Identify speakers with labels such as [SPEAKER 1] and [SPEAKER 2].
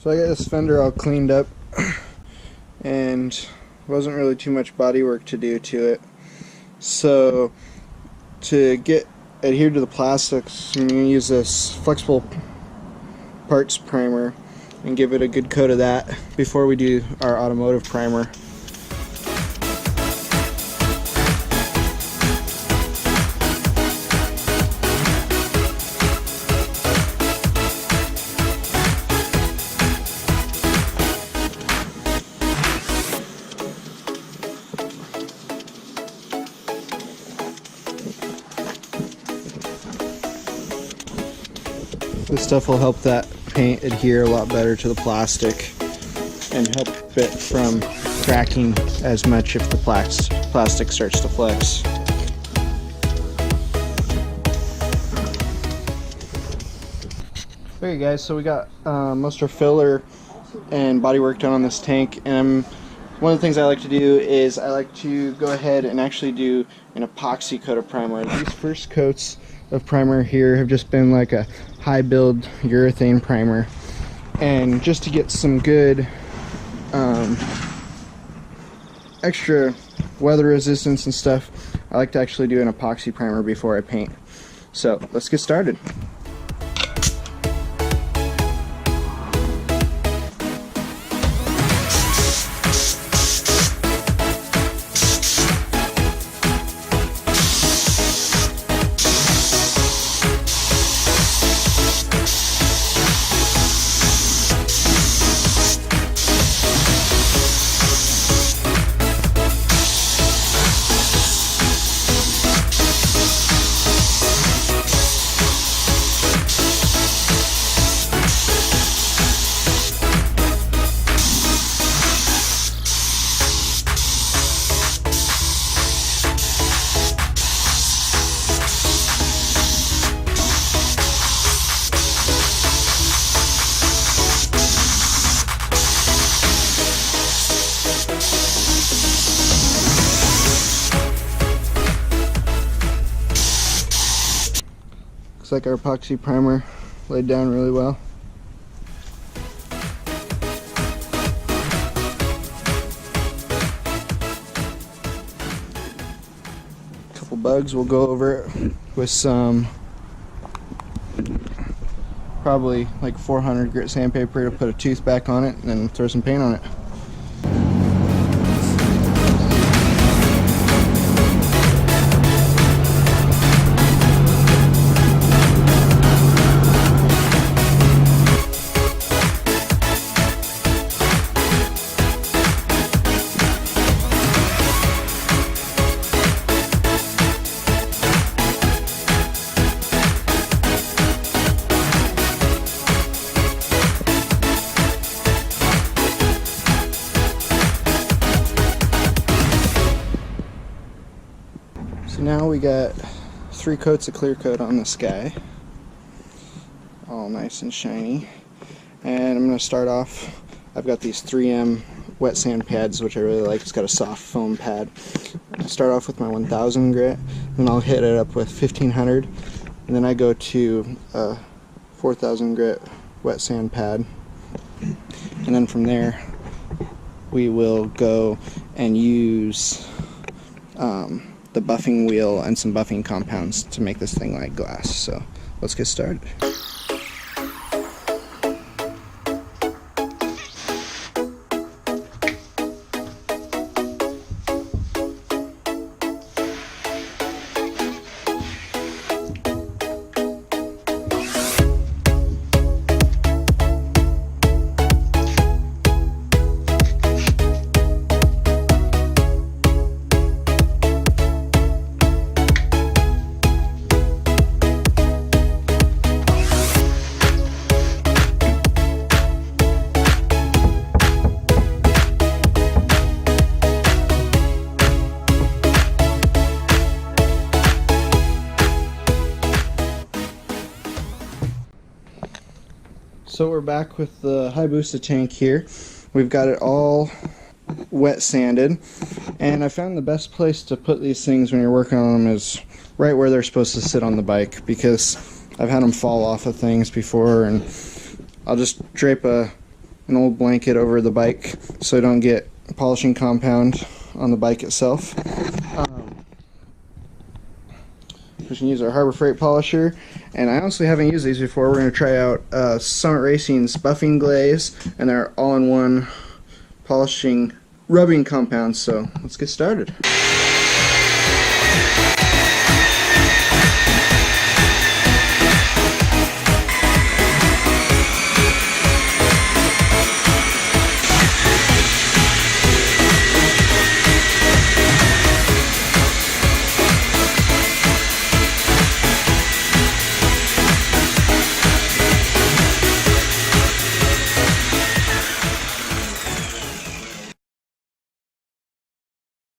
[SPEAKER 1] So I got this fender all cleaned up and wasn't really too much body work to do to it. So to get adhered to the plastics, I'm going to use this flexible parts primer and give it a good coat of that before we do our automotive primer. This stuff will help that paint adhere a lot better to the plastic and help it from cracking as much if the plastic starts to flex. Okay guys, so we got most of our filler and body work done on this tank, and one of the things I like to do is I like to go ahead and actually do an epoxy coat of primer. These first coats of primer here have just been like a high build urethane primer, and just to get some good extra weather resistance and stuff, I like to actually do an epoxy primer before I paint. So let's get started. Looks like our epoxy primer laid down really well. A couple bugs, we'll go over it with some probably like 400 grit sandpaper to put a tooth back on it, and then throw some paint on it. So now we got 3 coats of clear coat on this guy, all nice and shiny. And I'm going to start off, I've got these 3M wet sand pads, which I really like. It's got a soft foam pad. I'll start off with my 1000 grit, and I'll hit it up with 1500, and then I go to a 4000 grit wet sand pad, and then from there we will go and use the buffing wheel and some buffing compounds to make this thing like glass. So let's get started. So we're back with the Hayabusa tank here. We've got it all wet sanded, and I found the best place to put these things when you're working on them is right where they're supposed to sit on the bike, because I've had them fall off of things before, and I'll just drape a an old blanket over the bike so I don't get polishing compound on the bike itself. We can use our Harbor Freight polisher, and I honestly haven't used these before. We're going to try out Summit Racing's buffing glaze and their all-in-one polishing rubbing compound, so let's get started.